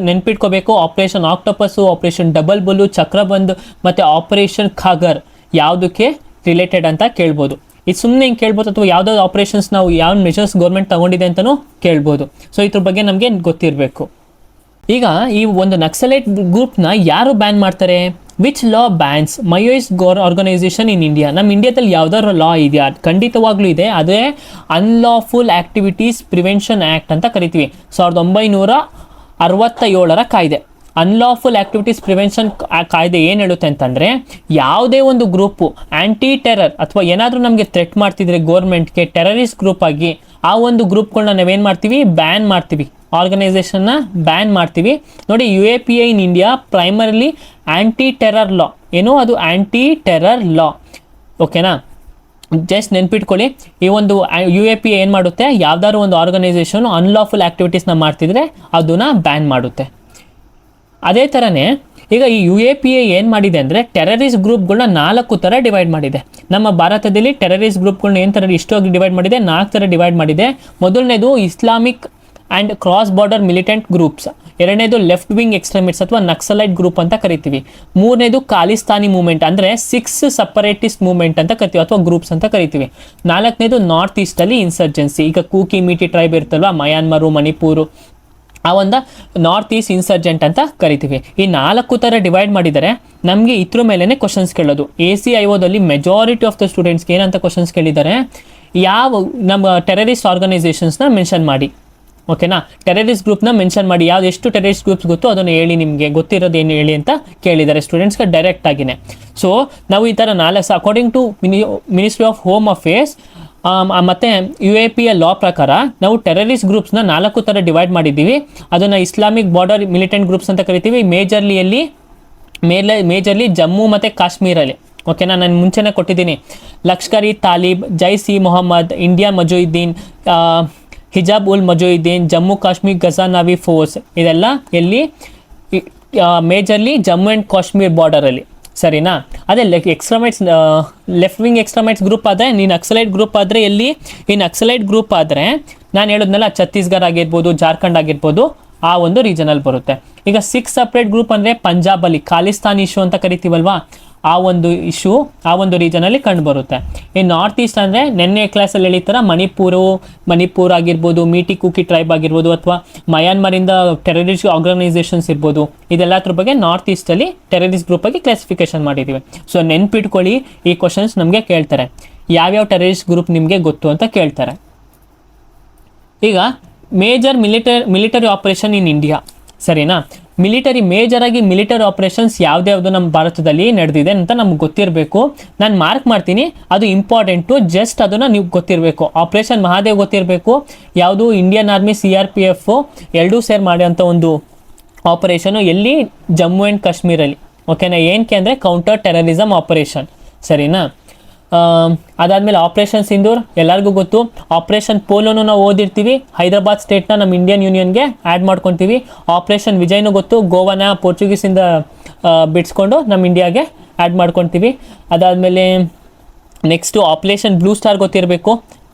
ನೆನ್ಪಿಟ್ಕೋಬೇಕು, ಆಪರೇಷನ್ ಆಕ್ಟೋಪಸ್ಸು, ಆಪರೇಷನ್ ಡಬಲ್ ಬುಲ್ಲು, ಚಕ್ರಬಂದ್ ಮತ್ತು ಆಪರೇಷನ್ ಖಾಗರ್ ಯಾವುದಕ್ಕೆ ರಿಲೇಟೆಡ್ ಅಂತ ಕೇಳ್ಬೋದು. ಇದು ಸುಮ್ಮನೆ ಹಿಂಗೆ ಕೇಳ್ಬೋದು, ಅಥವಾ ಯಾವುದಾದ್ರು ಆಪರೇಷನ್ಸ್ ನಾವು ಯಾವ ಮೆಷರ್ಸ್ ಗೌರ್ಮೆಂಟ್ ತೊಗೊಂಡಿದೆ ಅಂತಲೂ ಕೇಳ್ಬೋದು. ಸೊ ಇದ್ರ ಬಗ್ಗೆ ನಮಗೆ ಗೊತ್ತಿರಬೇಕು. ಈಗ ಈ ಒಂದು ನಕ್ಸಲೈಟ್ ಗ್ರೂಪ್ನ ಯಾರು ಬ್ಯಾನ್ ಮಾಡ್ತಾರೆ? Which law bans Maoist organisation in India? ನಮ್ಮ ಇಂಡಿಯಾದಲ್ಲಿ ಯಾವ್ದಾದ್ರು ಲಾ ಇದೆಯಾ? ಖಂಡಿತವಾಗ್ಲೂ ಇದೆ. ಅದೇ ಅನ್ಲಾಫುಲ್ ಆ್ಯಕ್ಟಿವಿಟೀಸ್ ಪ್ರಿವೆನ್ಷನ್ ಆ್ಯಕ್ಟ್ ಅಂತ ಕರಿತೀವಿ. 1967 ಕಾಯ್ದೆ. ಅನ್ಲಾಫುಲ್ ಆ್ಯಕ್ಟಿವಿಟೀಸ್ ಪ್ರಿವೆನ್ಷನ್ ಕಾಯ್ದೆ ಏನು ಹೇಳುತ್ತೆ ಅಂತಂದರೆ, ಯಾವುದೇ ಒಂದು ಗ್ರೂಪು ಆ್ಯಂಟಿ ಟೆರರ್ ಅಥವಾ ಏನಾದರೂ ನಮಗೆ ಥ್ರೆಟ್ ಮಾಡ್ತಿದ್ರೆ ಗೌರ್ಮೆಂಟ್ಗೆ ಟೆರರಿಸ್ಟ್ ಗ್ರೂಪ್ ಆಗಿ, ಆ ಒಂದು ಗ್ರೂಪ್ಗಳನ್ನ ನಾವೇನು ಮಾಡ್ತೀವಿ? ಬ್ಯಾನ್ ಮಾಡ್ತೀವಿ, ಆರ್ಗನೈಸೇಷನ್ನ ಬ್ಯಾನ್ ಮಾಡ್ತೀವಿ. ನೋಡಿ, UAPA in India primarily anti terror law. ಏನು ಅದು? Anti terror law. ಓಕೆನಾ? ಜಸ್ಟ್ ನೆನ್ಪಿಟ್ಕೊಳ್ಳಿ, ಈ ಒಂದು UAPA ಏನು ಮಾಡುತ್ತೆ? ಯಾವ್ದಾದ್ರು ಒಂದು ಆರ್ಗನೈಸೇಷನ್ ಅನ್ಲಾಫುಲ್ ಆ್ಯಕ್ಟಿವಿಟೀಸ್ನ ಮಾಡ್ತಿದ್ರೆ ಅದನ್ನು ಬ್ಯಾನ್ ಮಾಡುತ್ತೆ. ಅದೇ ಥರನೇ ಈಗ ಈ UAPA ಏನು ಮಾಡಿದೆ ಅಂದರೆ, ಟೆರರಿಸ್ಟ್ ಗ್ರೂಪ್ಗಳನ್ನ 4 ಥರ ಡಿವೈಡ್ ಮಾಡಿದೆ. ನಮ್ಮ ಭಾರತದಲ್ಲಿ ಟೆರರಿಸ್ಟ್ ಗ್ರೂಪ್ಗಳನ್ನ ಏನು ಥರ ಇಷ್ಟೋಗಿ ಡಿವೈಡ್ ಮಾಡಿದೆ? 4 ಥರ ಡಿವೈಡ್ ಮಾಡಿದೆ. ಮೊದಲನೇದು Islamic and cross border militant groups. ಎರಡನೇದು ಲೆಫ್ಟ್ ವಿಂಗ್ ಎಕ್ಸ್ಟ್ರೀಮಿಸ್ಟ್ಸ್ ಅಥವಾ ನಕ್ಸಲೈಟ್ ಗ್ರೂಪ್ ಅಂತ ಕರಿತೀವಿ. ಮೂರನೇದು ಖಾಲಿಸ್ತಾನಿ ಮೂವ್ಮೆಂಟ್ ಅಂದರೆ 6 ಸಪರೇಟಿಸ್ಟ್ ಮೂವ್ಮೆಂಟ್ ಅಂತ ಕರಿತೀವಿ ಅಥವಾ ಗ್ರೂಪ್ಸ್ ಅಂತ ಕರಿತೀವಿ. ನಾಲ್ಕನೇದು ನಾರ್ತ್ ಈಸ್ಟಲ್ಲಿ ಇನ್ಸರ್ಜೆನ್ಸಿ. ಈಗ ಕೂಕಿ ಮೀಟಿ ಟ್ರೈಬ್ ಇರ್ತಲ್ವಾ, ಮಯಾನ್ಮರು, ಮಣಿಪುರು, ಆ ಒಂದು ನಾರ್ತ್ ಈಸ್ಟ್ ಇನ್ಸರ್ಜೆಂಟ್ ಅಂತ ಕರಿತೀವಿ. ಈ 4 ಥರ ಡಿವೈಡ್ ಮಾಡಿದರೆ ನಮಗೆ ಇದ್ರ ಮೇಲೇ ಕ್ವಶನ್ಸ್ ಕೇಳೋದು. ACIOದಲ್ಲಿ ಮೆಜಾರಿಟಿ ಆಫ್ ದ ಸ್ಟೂಡೆಂಟ್ಸ್ಗೆ ಏನಂತ ಕ್ವಶನ್ಸ್ ಕೇಳಿದ್ದಾರೆ, ಯಾವ ನಮ್ಮ ಟೆರರಿಸ್ಟ್ ಆರ್ಗನೈಸೇಷನ್ಸ್ನ ಮೆನ್ಷನ್ ಮಾಡಿ. ಓಕೆನಾ, ಟೆರರಿಸ್ಟ್ ಗ್ರೂಪ್ನ ಮೆನ್ಷನ್ ಮಾಡಿ, ಯಾವ್ದು ಎಷ್ಟು ಟೆರರಿಸ್ಟ್ ಗ್ರೂಪ್ಸ್ ಗೊತ್ತು ಅದನ್ನು ಹೇಳಿ, ನಿಮಗೆ ಗೊತ್ತಿರೋದು ಏನು ಹೇಳಿ ಅಂತ ಕೇಳಿದ್ದಾರೆ ಸ್ಟೂಡೆಂಟ್ಸ್ಗೆ ಡೈರೆಕ್ಟ್ ಆಗಿನೇ. ಸೊ ನಾವು ಈ ಥರ 4 according to ministry of home affairs ಮತ್ತು UAPA ಲಾ ಪ್ರಕಾರ ನಾವು ಟೆರರಿಸ್ಟ್ ಗ್ರೂಪ್ಸ್ನ 4 ಥರ ಡಿವೈಡ್ ಮಾಡಿದ್ದೀವಿ. ಅದನ್ನು ಇಸ್ಲಾಮಿಕ್ ಬಾರ್ಡರ್ ಮಿಲಿಟೆಂಟ್ ಗ್ರೂಪ್ಸ್ ಅಂತ ಕರಿತೀವಿ. ಮೇಜರ್ಲಿ ಜಮ್ಮು ಮತ್ತು ಕಾಶ್ಮೀರಲ್ಲಿ. ಓಕೆನಾ, ನಾನು ಮುಂಚೆನೇ ಕೊಟ್ಟಿದ್ದೀನಿ. Lashkar E Talib, ಜೈಸ್ E Mohammed, India Mujahideen, ಹಿಜಾಬ್ ಉಲ್ ಮುಜಾಹಿದೀನ್, ಜಮ್ಮು ಕಾಶ್ಮೀರ್ ಗಜಾನವಿ ಫೋರ್ಸ್, ಇದೆಲ್ಲ ಎಲ್ಲಿ ಮೇಜರ್ಲಿ ಜಮ್ಮು ಆ್ಯಂಡ್ ಕಾಶ್ಮೀರ್ ಬಾರ್ಡರಲ್ಲಿ. ಸರಿನಾ, ಅದೇ ಎಕ್ಸ್ಟ್ರೀಮೈಟ್ಸ್ ಲೆಫ್ಟ್ ವಿಂಗ್ ಎಕ್ಸ್ಟ್ರೀಮೈಟ್ಸ್ ಗ್ರೂಪ್ ಆದರೆ, ನೀನು ನಕ್ಸಲೈಟ್ ಗ್ರೂಪ್ ಆದರೆ ಎಲ್ಲಿ, ಈ ನಕ್ಸಲೈಟ್ ಗ್ರೂಪ್ ಆದರೆ ನಾನು ಹೇಳಿದ್ನಲ್ಲ ಛತ್ತೀಸ್ಗಢ ಆಗಿರ್ಬೋದು, ಜಾರ್ಖಂಡ್ ಆಗಿರ್ಬೋದು, ಆ ಒಂದು ರೀಜನಲ್ಲಿ ಬರುತ್ತೆ. ಈಗ 6 ಸಪ್ರೇಟ್ ಗ್ರೂಪ್ ಅಂದರೆ ಪಂಜಾಬಲ್ಲಿ ಖಾಲಿಸ್ತಾನ್ ಇಶ್ಯೂ ಅಂತ ಕರಿತೀವಲ್ವಾ, ಆ ಒಂದು ಇಶ್ಯೂ ಆ ಒಂದು ರೀಜನಲ್ಲಿ ಕಂಡು ಬರುತ್ತೆ. ಈ ನಾರ್ತ್ ಈಸ್ಟ್ ಅಂದರೆ ನೆನ್ನೆ ಕ್ಲಾಸಲ್ಲಿ ಹೇಳಿತರ ಮಣಿಪುರ್ ಆಗಿರ್ಬೋದು, ಮೀಟಿ ಕೂಕಿ ಟ್ರೈಬ್ ಆಗಿರ್ಬೋದು, ಅಥವಾ ಮಯಾನ್ಮರಿಂದ ಟೆರರಿಸ್ಟ್ ಆರ್ಗನೈಸೇಷನ್ಸ್ ಇರ್ಬೋದು, ಇದೆಲ್ಲದ್ರ ಬಗ್ಗೆ ನಾರ್ತ್ ಈಸ್ಟಲ್ಲಿ ಟೆರರಿಸ್ಟ್ ಗ್ರೂಪಾಗಿ ಕ್ಲಾಸಿಫಿಕೇಶನ್ ಮಾಡಿದ್ದೀವಿ. ಸೊ ನೆನ್ಪಿಟ್ಕೊಳ್ಳಿ, ಈ ಕ್ವಶನ್ಸ್ ನಮಗೆ ಕೇಳ್ತಾರೆ, ಯಾವ್ಯಾವ ಟೆರರಿಸ್ಟ್ ಗ್ರೂಪ್ ನಿಮಗೆ ಗೊತ್ತು ಅಂತ ಕೇಳ್ತಾರೆ. ಈಗ major military operation in India. ಸರಿನಾ, ಮೇಜರಾಗಿ ಮಿಲಿಟರಿ ಆಪರೇಷನ್ಸ್ ಯಾವ್ದ್ಯಾವುದು ನಮ್ಮ ಭಾರತದಲ್ಲಿ ನಡೆದಿದೆ ಅಂತ ನಮ್ಗೆ ಗೊತ್ತಿರಬೇಕು. ನಾನು ಮಾರ್ಕ್ ಮಾಡ್ತೀನಿ, ಅದು ಇಂಪಾರ್ಟೆಂಟು, ಜಸ್ಟ್ ಅದನ್ನು ನೀವು ಗೊತ್ತಿರಬೇಕು. ಆಪರೇಷನ್ ಮಹಾದೇವ್ ಗೊತ್ತಿರಬೇಕು, ಯಾವುದು ಇಂಡಿಯನ್ ಆರ್ಮಿ CRPF ಎರಡೂ ಸೇರಿ ಮಾಡೋಂಥ ಒಂದು ಆಪರೇಷನು, ಎಲ್ಲಿ ಜಮ್ಮು ಆ್ಯಂಡ್ ಕಾಶ್ಮೀರಲ್ಲಿ. ಓಕೆನಾ, ಏನಕ್ಕೆ ಅಂದರೆ ಕೌಂಟರ್ ಟೆರರಿಸಮ್ ಆಪರೇಷನ್. ಸರಿನಾ, ಅದಾದಮೇಲೆ ಆಪರೇಷನ್ ಸಿಂಧೂರ್ ಎಲ್ಲರಿಗೂ ಗೊತ್ತು. ಆಪರೇಷನ್ ಪೋಲೋನು ನಾವು ಓದಿರ್ತೀವಿ, ಹೈದರಾಬಾದ್ ಸ್ಟೇಟ್ನ ನಮ್ಮ ಇಂಡಿಯನ್ ಯೂನಿಯನ್ಗೆ ಆ್ಯಡ್ ಮಾಡ್ಕೊತೀವಿ. ಆಪರೇಷನ್ ವಿಜಯ್ನೂ ಗೊತ್ತು, ಗೋವಾನ ಪೋರ್ಚುಗೀಸಿಂದ ಬಿಡಿಸ್ಕೊಂಡು ನಮ್ಮ ಇಂಡಿಯಾಗೆ ಆ್ಯಡ್ ಮಾಡ್ಕೊತೀವಿ. ಅದಾದಮೇಲೆ ನೆಕ್ಸ್ಟು ಆಪರೇಷನ್ ಬ್ಲೂ ಸ್ಟಾರ್ ಗೊತ್ತಿರಬೇಕು,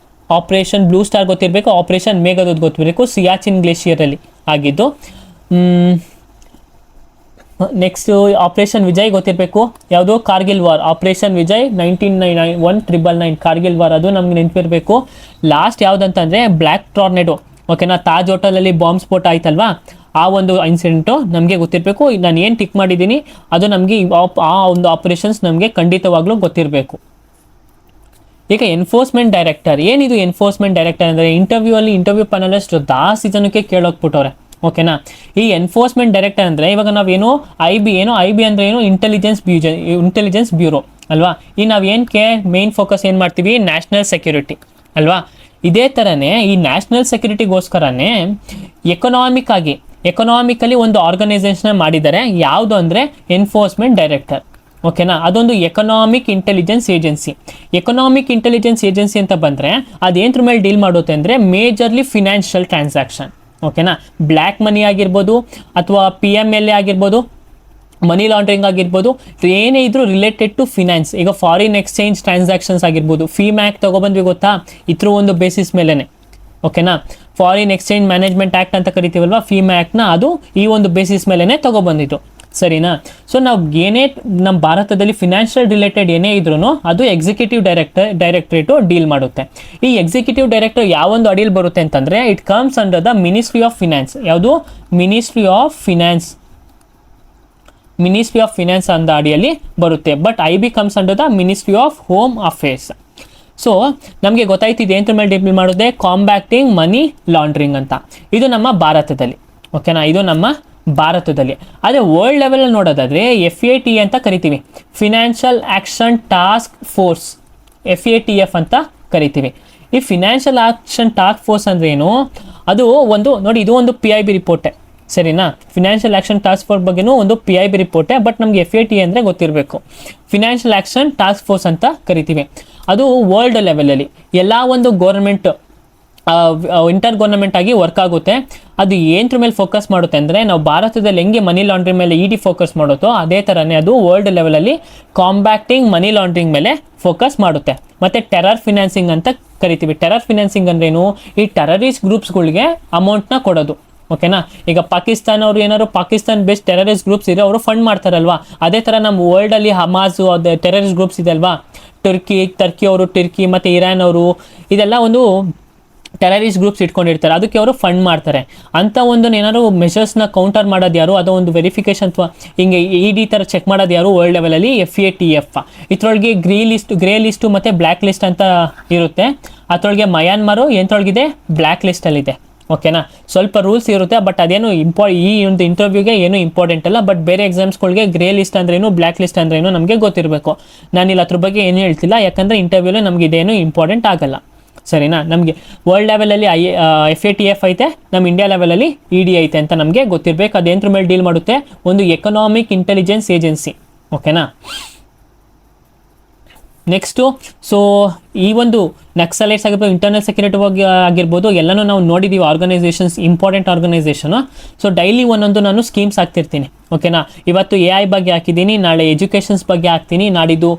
ಆಪರೇಷನ್ ಮೇಘದೂತ್ ಗೊತ್ತಿರಬೇಕು, ಸಿಯಾಚಿನ್ ಗ್ಲೇಷಿಯರಲ್ಲಿ ಆಗಿದ್ದು. ನೆಕ್ಸ್ಟ್ ಆಪರೇಷನ್ ವಿಜಯ್ ಗೊತ್ತಿರಬೇಕು, ಯಾವುದು Kargil war, operation Vijay 1999 Kargil war, ಅದು ನಮ್ಗೆ ನೆನಪಿರಬೇಕು. ಲಾಸ್ಟ್ ಯಾವುದಂತಂದರೆ ಬ್ಲ್ಯಾಕ್ ಟಾರ್ನೆಡೋ. ಓಕೆನಾ, ತಾಜ್ ಹೋಟೆಲಲ್ಲಿ ಬಾಂಬ್ ಸ್ಫೋಟ ಆಯ್ತಲ್ವಾ, ಆ ಒಂದು ಇನ್ಸಿಡೆಂಟು ನಮಗೆ ಗೊತ್ತಿರಬೇಕು. ನಾನು ಏನು ಟಿಕ್ ಮಾಡಿದ್ದೀನಿ ಅದು ನಮಗೆ ಆ ಒಂದು ಆಪರೇಷನ್ಸ್ ನಮಗೆ ಖಂಡಿತವಾಗ್ಲೂ ಗೊತ್ತಿರಬೇಕು. ಈಗ ಎನ್ಫೋರ್ಸ್ಮೆಂಟ್ ಡೈರೆಕ್ಟರ್, ಏನಿದು ಎನ್ಫೋರ್ಸ್ಮೆಂಟ್ ಡೈರೆಕ್ಟರ್ ಅಂದರೆ ಇಂಟರ್ವ್ಯೂ ಪ್ಯಾನಲಿಸ್ಟ್ ಜಾಸ್ತಿ ಜನಕ್ಕೆ ಕೇಳೋಗ್ಬಿಟ್ಟವ್ರೆ. ಓಕೆನಾ, ಈ ಎನ್ಫೋರ್ಸ್ಮೆಂಟ್ ಡೈರೆಕ್ಟರ್ ಅಂದರೆ ಇವಾಗ ನಾವೇನು ಐ ಬಿ ಅಂದರೆ ಏನು, ಇಂಟೆಲಿಜೆನ್ಸ್ ಬ್ಯೂರೋ ಅಲ್ವಾ. ಈ ನಾವು ಏನಕ್ಕೆ ಮೇನ್ ಫೋಕಸ್ ಏನು ಮಾಡ್ತೀವಿ, ನ್ಯಾಷನಲ್ ಸೆಕ್ಯೂರಿಟಿ ಅಲ್ವಾ. ಇದೇ ಥರನೇ ಈ ನ್ಯಾಷನಲ್ ಸೆಕ್ಯೂರಿಟಿಗೋಸ್ಕರನೇ ಎಕನಾಮಿಕಲಿ ಒಂದು ಆರ್ಗನೈಸೇಷನ್ ಮಾಡಿದ್ದಾರೆ, ಯಾವುದು ಅಂದರೆ ಎನ್ಫೋರ್ಸ್ಮೆಂಟ್ ಡೈರೆಕ್ಟರ್. ಓಕೆನಾ, ಅದೊಂದು ಎಕನಾಮಿಕ್ ಇಂಟೆಲಿಜೆನ್ಸ್ ಏಜೆನ್ಸಿ ಅಂತ ಬಂದರೆ ಅದೇನ್ರ ಮೇಲೆ ಡೀಲ್ ಮಾಡುತ್ತೆ ಅಂದರೆ ಮೇಜರ್ಲಿ ಫಿನಾನ್ಷಿಯಲ್ ಟ್ರಾನ್ಸಾಕ್ಷನ್. ಓಕೆನಾ, ಬ್ಲ್ಯಾಕ್ ಮನಿ ಆಗಿರ್ಬೋದು ಅಥವಾ PMLA ಆಗಿರ್ಬೋದು, ಮನಿ ಲಾಂಡ್ರಿಂಗ್ ಆಗಿರ್ಬೋದು, ಏನೇ ಇದ್ರೂ ರಿಲೇಟೆಡ್ ಟು ಫಿನಾನ್ಸ್. ಈಗ ಫಾರಿನ್ ಎಕ್ಸ್ಚೇಂಜ್ ಟ್ರಾನ್ಸಾಕ್ಷನ್ಸ್ ಆಗಿರ್ಬೋದು, ಫೀಮ್ಯಾಕ್ಟ್ ತೊಗೊಬಂದ್ವಿ ಗೊತ್ತಾ, ಇದ್ರ ಒಂದು ಬೇಸಿಸ್ ಮೇಲೇ. ಓಕೆನಾ, ಫಾರಿನ್ ಎಕ್ಸ್ಚೇಂಜ್ ಮ್ಯಾನೇಜ್ಮೆಂಟ್ ಆ್ಯಕ್ಟ್ ಅಂತ ಕರಿತೀವಲ್ವಾ, ಫೀಮ್ಯಾಕ್ಟ್ನ, ಅದು ಈ ಒಂದು ಬೇಸಿಸ್ ಮೇಲೇ ತೊಗೊಬಂದಿತ್ತು. ಸರಿನಾ, ಸೊ ನಾವು ಏನೇ ನಮ್ಮ ಭಾರತದಲ್ಲಿ ಫಿನಾನ್ಷಿಯಲ್ ರಿಲೇಟೆಡ್ ಏನೇ ಇದ್ರೂ ಅದು ಎಕ್ಸಿಕ್ಯೂಟಿವ್ ಡೈರೆಕ್ಟರೇಟು ಡೀಲ್ ಮಾಡುತ್ತೆ. ಈ ಎಕ್ಸಿಕ್ಯೂಟಿವ್ ಡೈರೆಕ್ಟರ್ ಯಾವೊಂದು ಅಡಿಯಲ್ಲಿ ಬರುತ್ತೆ ಅಂತಂದರೆ, it comes under the ministry of finance. ಯಾವುದು, ಮಿನಿಸ್ಟ್ರಿ ಆಫ್ ಫಿನಾನ್ಸ್ ಅಂದ ಅಡಿಯಲ್ಲಿ ಬರುತ್ತೆ. But IB comes under the ministry of home affairs. So ನಮಗೆ ಗೊತ್ತಾಯ್ತಿದೆ ಏನ್ರ ಮೇಲೆ ಡೀಲ್ ಮಾಡೋದೇ, ಕಾಂಬ್ಯಾಕ್ಟಿಂಗ್ ಮನಿ ಲಾಂಡ್ರಿಂಗ್ ಅಂತ. ಇದು ನಮ್ಮ ಭಾರತದಲ್ಲಿ. ಓಕೆನಾ, ಇದು ನಮ್ಮ ಭಾರತದಲ್ಲಿ. ಅದೇ ವರ್ಲ್ಡ್ ಲೆವೆಲಲ್ಲಿ ನೋಡೋದಾದರೆ FATF ಅಂತ ಕರಿತೀವಿ, financial action task force, FATF ಅಂತ ಕರಿತೀವಿ. ಈ ಫಿನಾನ್ಷಿಯಲ್ ಆ್ಯಕ್ಷನ್ ಟಾಸ್ಕ್ ಫೋರ್ಸ್ ಅಂದ್ರೆ ಏನು, ಅದು ಒಂದು ನೋಡಿ, ಇದು ಒಂದು PIB ರಿಪೋರ್ಟೇ. ಸರಿನಾ, ಫಿನಾನ್ಷಿಯಲ್ ಆ್ಯಕ್ಷನ್ ಟಾಸ್ಕ್ ಫೋರ್ಸ್ ಬಗ್ಗೆನೂ ಒಂದು PIB ರಿಪೋರ್ಟೇ. ಬಟ್ ನಮಗೆ FATF ಅಂದರೆ ಗೊತ್ತಿರಬೇಕು, ಫಿನಾನ್ಷಿಯಲ್ ಆ್ಯಕ್ಷನ್ ಟಾಸ್ಕ್ ಫೋರ್ಸ್ ಅಂತ ಕರಿತೀವಿ. ಅದು ವರ್ಲ್ಡ್ ಲೆವೆಲಲ್ಲಿ ಎಲ್ಲ ಒಂದು ಗೌರ್ಮೆಂಟ್ ಇಂಟರ್ ಗೌರ್ನಮೆಂಟ್ ಆಗಿ ವರ್ಕ್ ಆಗುತ್ತೆ. ಅದು ಏನದ್ರ ಮೇಲೆ ಫೋಕಸ್ ಮಾಡುತ್ತೆ ಅಂದರೆ, ನಾವು ಭಾರತದಲ್ಲಿ ಹೆಂಗೆ ಮನಿ ಲಾಂಡ್ರಿಂಗ್ ಮೇಲೆ ಇಡಿ ಫೋಕಸ್ ಮಾಡುತ್ತೋ ಅದೇ ಥರನೇ ಅದು ವರ್ಲ್ಡ್ ಲೆವೆಲಲ್ಲಿ ಕಾಂಬ್ಯಾಕ್ಟಿಂಗ್ ಮನಿ ಲಾಂಡ್ರಿಂಗ್ ಮೇಲೆ ಫೋಕಸ್ ಮಾಡುತ್ತೆ. ಮತ್ತು ಟೆರರ್ ಫಿನಾನ್ಸಿಂಗ್ ಅಂತ ಕರಿತೀವಿ. ಟೆರರ್ ಫಿನಾನ್ಸಿಂಗ್ ಅಂದ್ರೇನು, ಈ ಟೆರರಿಸ್ಟ್ ಗ್ರೂಪ್ಸ್ಗಳಿಗೆ ಅಮೌಂಟ್ನ ಕೊಡೋದು. ಓಕೆನಾ, ಈಗ ಪಾಕಿಸ್ತಾನ ಅವರು ಏನಾದ್ರು ಪಾಕಿಸ್ತಾನ್ ಬೇಸ್ಡ್ ಟೆರರಿಸ್ಟ್ ಗ್ರೂಪ್ಸ್ ಇದೆ, ಅವರು ಫಂಡ್ ಮಾಡ್ತಾರಲ್ವಾ, ಅದೇ ಥರ ನಮ್ಮ ವರ್ಲ್ಡಲ್ಲಿ ಹಮಾಸು ಅದು ಟೆರರಿಸ್ಟ್ ಗ್ರೂಪ್ಸ್ ಇದೆ ಅಲ್ವಾ, ಟರ್ಕಿ ಅವರು, ಟರ್ಕಿ ಮತ್ತು ಇರಾನ್ ಅವರು, ಇದೆಲ್ಲ ಒಂದು ಟೆರರಿಸ್ಟ್ ಗ್ರೂಪ್ಸ್ ಇಟ್ಕೊಂಡಿರ್ತಾರೆ, ಅದಕ್ಕೆ ಅವರು ಫಂಡ್ ಮಾಡ್ತಾರೆ. ಅಂಥ ಒಂದು ಏನಾದ್ರು ಮೆಷರ್ಸ್ನ ಕೌಂಟರ್ ಮಾಡೋದು ಯಾರು, ಅದೋ ಒಂದು ವೆರಿಫಿಕೇಶನ್ ಅಥವಾ ಹಿಂಗೆ ಇಡಿ ಥರ ಚೆಕ್ ಮಾಡೋದು ಯಾರು, ವರ್ಲ್ಡ್ ಲೆವೆಲಲ್ಲಿ FATF. ಇದ್ರೊಳಗೆ ಗ್ರೇ ಲಿಸ್ಟು ಮತ್ತು ಬ್ಲ್ಯಾಕ್ ಲಿಸ್ಟ್ ಅಂತ ಇರುತ್ತೆ. ಅದರೊಳಗೆ ಮಯಾನ್ಮಾರು ಎಂಥೊಳಗಿದೆ, ಬ್ಲ್ಯಾಕ್ ಲಿಸ್ಟಲ್ಲಿದೆ. ಓಕೆನಾ, ಸ್ವಲ್ಪ ರೂಲ್ಸ್ ಇರುತ್ತೆ, ಬಟ್ ಅದೇನು ಈ ಒಂದು ಇಂಟರ್ವ್ಯೂಗೆ ಏನು ಇಂಪಾರ್ಟೆಂಟ್ ಅಲ್ಲ. ಬಟ್ ಬೇರೆ ಎಕ್ಸಾಮ್ಸ್ಗಳಿಗೆ ಗ್ರೇ ಲಿಸ್ಟ್ ಅಂದ್ರೇನು, ಬ್ಲ್ಯಾಕ್ ಲಿಸ್ಟ್ ಅಂದ್ರೇನು ನಮಗೆ ಗೊತ್ತಿರಬೇಕು. ನಾನಿಲ್ಲಿ ಅದ್ರ ಬಗ್ಗೆ ಏನು ಹೇಳ್ತಿಲ್ಲ, ಯಾಕಂದರೆ ಇಂಟರ್ವ್ಯೂಲಿ ನಮ್ಗೆ ಇದೇನು ಇಂಪಾರ್ಟೆಂಟ್ ಆಗಲ್ಲ. ಸರಿನಾ, ನಮಗೆ ವರ್ಲ್ಡ್ ಲೆವೆಲಲ್ಲಿ FATF ಐತೆ, ನಮ್ಮ ಇಂಡಿಯಾ ಲೆವೆಲಲ್ಲಿ ED ಐತೆ ಅಂತ ನಮಗೆ ಗೊತ್ತಿರಬೇಕು. ಅದೇಂದ್ರ ಮೇಲೆ ಡೀಲ್ ಮಾಡುತ್ತೆ, ಒಂದು ಎಕನಾಮಿಕ್ ಇಂಟೆಲಿಜೆನ್ಸ್ ಏಜೆನ್ಸಿ. ಓಕೆನಾ, ನೆಕ್ಸ್ಟು, ಸೊ ಈ ಒಂದು ನಕ್ಸಲೈಟ್ಸ್ ಆಗಿರ್ಬೋದು, ಇಂಟರ್ನಲ್ ಸೆಕ್ಯೂರಿಟಿ ಬಗ್ಗೆ ಆಗಿರ್ಬೋದು, ಎಲ್ಲನೂ ನಾವು ನೋಡಿದ್ದೀವಿ. Organisations, important organisation. So daily ಒಂದೊಂದು ನಾನು ಸ್ಕೀಮ್ಸ್ ಹಾಕ್ತಿರ್ತೀನಿ. ಓಕೆನಾ, ಇವತ್ತು AI ಬಗ್ಗೆ ಹಾಕಿದ್ದೀನಿ, ನಾಳೆ ಎಜುಕೇಷನ್ಸ್ ಬಗ್ಗೆ ಹಾಕ್ತೀನಿ, ನಾಡಿದ್ದು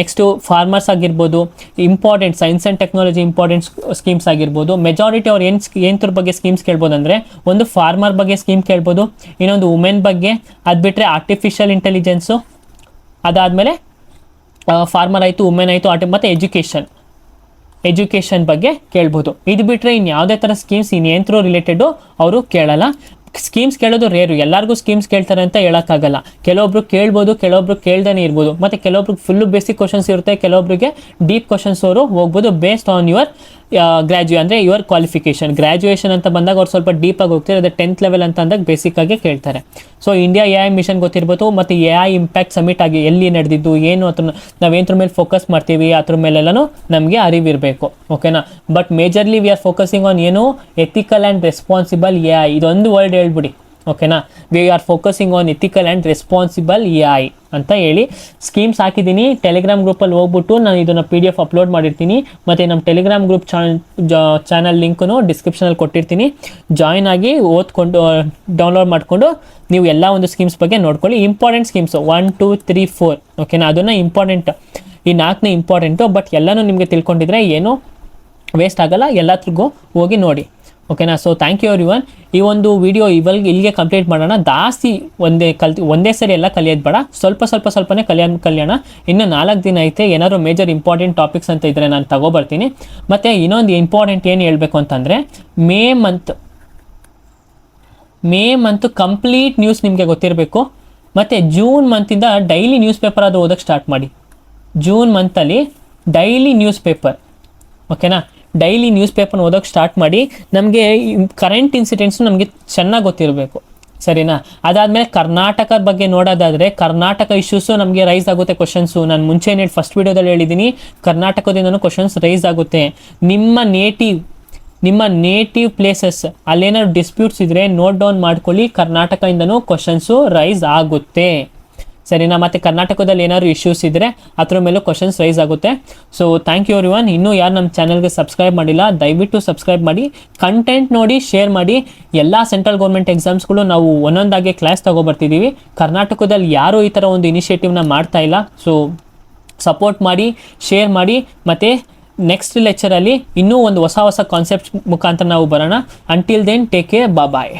ನೆಕ್ಸ್ಟು ಫಾರ್ಮರ್ಸ್ ಆಗಿರ್ಬೋದು, important science and technology important schemes ಆಗಿರ್ಬೋದು. ಮೆಜಾರಿಟಿ ಅವ್ರು ಏನರ ಬಗ್ಗೆ ಸ್ಕೀಮ್ಸ್ ಕೇಳ್ಬೋದು ಅಂದರೆ, ಒಂದು ಫಾರ್ಮರ್ ಬಗ್ಗೆ ಸ್ಕೀಮ್ ಕೇಳ್ಬೋದು, ಇನ್ನೊಂದು ವುಮೆನ್ ಬಗ್ಗೆ, ಅದು ಬಿಟ್ಟರೆ ಆರ್ಟಿಫಿಷಿಯಲ್ ಇಂಟೆಲಿಜೆನ್ಸು, ಅದಾದಮೇಲೆ ಫಾರ್ಮರ್ ಆಯಿತು, ವುಮೆನ್ ಆಯಿತು, ಮತ್ತು ಎಜುಕೇಷನ್ ಬಗ್ಗೆ ಕೇಳ್ಬೋದು. ಇದು ಬಿಟ್ಟರೆ ಇನ್ನು ಯಾವುದೇ ಥರ ಸ್ಕೀಮ್ಸ್ ಇನ್ನೇಂತ್ರೂ ರಿಲೇಟೆಡು ಅವರು ಕೇಳಲ್ಲ. ಸ್ಕೀಮ್ಸ್ ಕೇಳೋದು ರೇರು, ಎಲ್ಲರಿಗೂ ಸ್ಕೀಮ್ಸ್ ಕೇಳ್ತಾರೆ ಅಂತ ಹೇಳೋಕ್ಕಾಗಲ್ಲ. ಕೆಲವೊಬ್ರು ಕೇಳ್ಬೋದು, ಕೆಲವೊಬ್ರು ಕೇಳ್ದೇ ಇರ್ಬೋದು, ಮತ್ತು ಕೆಲವೊಬ್ರಿಗೆ ಫುಲ್ಲು ಬೇಸಿಕ್ ಕ್ವಶನ್ಸ್ ಇರುತ್ತೆ, ಕೆಲವೊಬ್ಬರಿಗೆ ಡೀಪ್ ಕ್ವಶನ್ಸ್ ಅವರು ಹೋಗ್ಬೋದು. ಬೇಸ್ಡ್ ಆನ್ ಯುವರ್ ಅಂದರೆ ಯುವರ್ ಕ್ವಾಲಿಫಿಕೇಷನ್. ಗ್ರ್ಯಾಜುಯೇಷನ್ ಅಂತ ಬಂದಾಗ ಅವ್ರು ಸ್ವಲ್ಪ ಡೀಪಾಗಿ ಹೋಗ್ತಾರೆ, ಅದು 10th ಲೆವೆಲ್ ಅಂತ ಅಂದಾಗ ಬೇಸಿಕ್ಕಾಗಿ ಕೇಳ್ತಾರೆ. ಸೊ ಇಂಡಿಯಾ AI ಮಿಷನ್ ಗೊತ್ತಿರ್ಬೋದು, ಮತ್ತು AI ಇಂಪ್ಯಾಕ್ಟ್ ಸಮಿಟ್ ಆಗಿ ಎಲ್ಲಿ ನಡೆದಿದ್ದು, ಏನು ಅದನ್ನು ನಾವೇಂದ್ರ ಮೇಲೆ ಫೋಕಸ್ ಮಾಡ್ತೀವಿ, ಅದ್ರ ಮೇಲೆಲ್ಲನೂ ನಮಗೆ ಅರಿವಿರಬೇಕು. ಓಕೆನಾ, but majorly we are focusing on ಏನು, ಎಥಿಕಲ್ ಆ್ಯಂಡ್ ರೆಸ್ಪಾನ್ಸಿಬಲ್ AI. ಇದೊಂದು ವರ್ಡ್ ಹೇಳ್ಬಿಡಿ. ಓಕೆನಾ, we are focusing on ethical and responsible AI ಅಂತ ಹೇಳಿ ಸ್ಕೀಮ್ಸ್ ಹಾಕಿದ್ದೀನಿ. ಟೆಲಿಗ್ರಾಮ್ ಗ್ರೂಪಲ್ಲಿ ಹೋಗ್ಬಿಟ್ಟು ನಾನು ಇದನ್ನು PDF ಅಪ್ಲೋಡ್ ಮಾಡಿರ್ತೀನಿ, ಮತ್ತು ನಮ್ಮ ಟೆಲಿಗ್ರಾಮ್ ಗ್ರೂಪ್ ಚಾನಲ್ ಲಿಂಕನ್ನು ಡಿಸ್ಕ್ರಿಪ್ಷನಲ್ಲಿ ಕೊಟ್ಟಿರ್ತೀನಿ. ಜಾಯ್ನ್ ಆಗಿ ಓದ್ಕೊಂಡು ಡೌನ್ಲೋಡ್ ಮಾಡಿಕೊಂಡು ನೀವು ಎಲ್ಲ ಒಂದು ಸ್ಕೀಮ್ಸ್ ಬಗ್ಗೆ ನೋಡ್ಕೊಳ್ಳಿ. Important schemes 1, 2, 3, 4. ಓಕೆನಾ, ಅದನ್ನು ಇಂಪಾರ್ಟೆಂಟ್, ಈ 4ನೇ ಇಂಪಾರ್ಟೆಂಟು. ಬಟ್ ಎಲ್ಲನೂ ನಿಮಗೆ ತಿಳ್ಕೊಂಡಿದ್ರೆ ಏನು ವೇಸ್ಟ್ ಆಗಲ್ಲ, ಎಲ್ಲರಿಗೂ ಹೋಗಿ ನೋಡಿ. ಓಕೆನಾ, ಸೊ ಥ್ಯಾಂಕ್ ಯು ಎವ್ರಿವನ್. ಈ ಒಂದು ವಿಡಿಯೋ ಇಲ್ಲಿಗೆ ಕಂಪ್ಲೀಟ್ ಮಾಡೋಣ. ಜಾಸ್ತಿ ಒಂದೇ ಸರಿ ಎಲ್ಲ ಕಲಿಯೋದು ಬೇಡ, ಸ್ವಲ್ಪನೇ ಕಲಿಯೋಣ. ಇನ್ನು 4 ದಿನ ಐತೆ. ಏನಾದರೂ ಮೇಜರ್ ಇಂಪಾರ್ಟೆಂಟ್ ಟಾಪಿಕ್ಸ್ ಅಂತ ಇದ್ದರೆ ನಾನು ತಗೊಬರ್ತೀನಿ. ಮತ್ತು ಇನ್ನೊಂದು ಇಂಪಾರ್ಟೆಂಟ್ ಏನು ಹೇಳಬೇಕು ಅಂತಂದರೆ, ಮೇ ಮಂತ್ ಕಂಪ್ಲೀಟ್ ನ್ಯೂಸ್ ನಿಮಗೆ ಗೊತ್ತಿರಬೇಕು. ಮತ್ತು ಜೂನ್ ಮಂತಿಂದ ಡೈಲಿ ನ್ಯೂಸ್ ಪೇಪರ್ ಅದು ಓದೋಕ್ಕೆ ಸ್ಟಾರ್ಟ್ ಮಾಡಿ. ಜೂನ್ ಮಂತಲ್ಲಿ ಡೈಲಿ ನ್ಯೂಸ್ ಪೇಪರ್. ಓಕೆನಾ, ಡೈಲಿ ನ್ಯೂಸ್ ಪೇಪರ್ನ ಓದೋಕ್ಕೆ ಸ್ಟಾರ್ಟ್ ಮಾಡಿ. ನಮಗೆ ಕರೆಂಟ್ ಇನ್ಸಿಡೆಂಟ್ಸು ನಮಗೆ ಚೆನ್ನಾಗಿ ಗೊತ್ತಿರಬೇಕು. ಸರಿನಾ, ಅದಾದಮೇಲೆ ಕರ್ನಾಟಕದ ಬಗ್ಗೆ ನೋಡೋದಾದರೆ, ಕರ್ನಾಟಕ ಇಶ್ಯೂಸು ನಮಗೆ ರೈಸ್ ಆಗುತ್ತೆ ಕ್ವಶನ್ಸು. ನಾನು ಮುಂಚೆನೇ ಫಸ್ಟ್ ವೀಡಿಯೋದಲ್ಲಿ ಹೇಳಿದ್ದೀನಿ, ಕರ್ನಾಟಕದಿಂದನೂ ಕ್ವಶನ್ಸ್ ರೈಸ್ ಆಗುತ್ತೆ. ನಿಮ್ಮ ನೇಟಿವ್ ಪ್ಲೇಸಸ್ ಅಲ್ಲೇನಾದ್ರು ಡಿಸ್ಪ್ಯೂಟ್ಸ್ ಇದ್ದರೆ ನೋಟ್ ಡೌನ್ ಮಾಡ್ಕೊಳ್ಳಿ, ಕರ್ನಾಟಕದಿಂದನೂ ಕ್ವಶನ್ಸು ರೈಸ್ ಆಗುತ್ತೆ. ಸರಿನಾ, ಮತ್ತು ಕರ್ನಾಟಕದಲ್ಲಿ ಏನಾದ್ರು ಇಶ್ಯೂಸ್ ಇದ್ದರೆ ಅದ್ರ ಮೇಲೂ ಕ್ವಶನ್ಸ್ ರೈಸ್ ಆಗುತ್ತೆ. So thank you everyone. ಇನ್ನೂ ಯಾರು ನಮ್ಮ ಚಾನಲ್ಗೆ ಸಬ್ಸ್ಕ್ರೈಬ್ ಮಾಡಿಲ್ಲ, ದಯವಿಟ್ಟು ಸಬ್ಸ್ಕ್ರೈಬ್ ಮಾಡಿ, ಕಂಟೆಂಟ್ ನೋಡಿ, ಶೇರ್ ಮಾಡಿ. ಎಲ್ಲ ಸೆಂಟ್ರಲ್ ಗೌರ್ಮೆಂಟ್ ಎಕ್ಸಾಮ್ಸ್ಗಳು ನಾವು ಒಂದೊಂದಾಗಿ ಕ್ಲಾಸ್ ತೊಗೊಬರ್ತಿದ್ದೀವಿ. ಕರ್ನಾಟಕದಲ್ಲಿ ಯಾರೂ ಈ ಥರ ಒಂದು ಇನಿಷಿಯೇಟಿವ್ನ ಮಾಡ್ತಾ ಇಲ್ಲ. ಸೊ ಸಪೋರ್ಟ್ ಮಾಡಿ, ಶೇರ್ ಮಾಡಿ. ಮತ್ತು ನೆಕ್ಸ್ಟ್ ಲೆಕ್ಚರಲ್ಲಿ ಇನ್ನೂ ಒಂದು ಹೊಸ ಕಾನ್ಸೆಪ್ಟ್ ಮುಖಾಂತರ ನಾವು ಬರೋಣ. ಅಂಟಿಲ್ ದೆನ್ ಟೇಕ್ ಕೇರ್, ಬಾಯ್.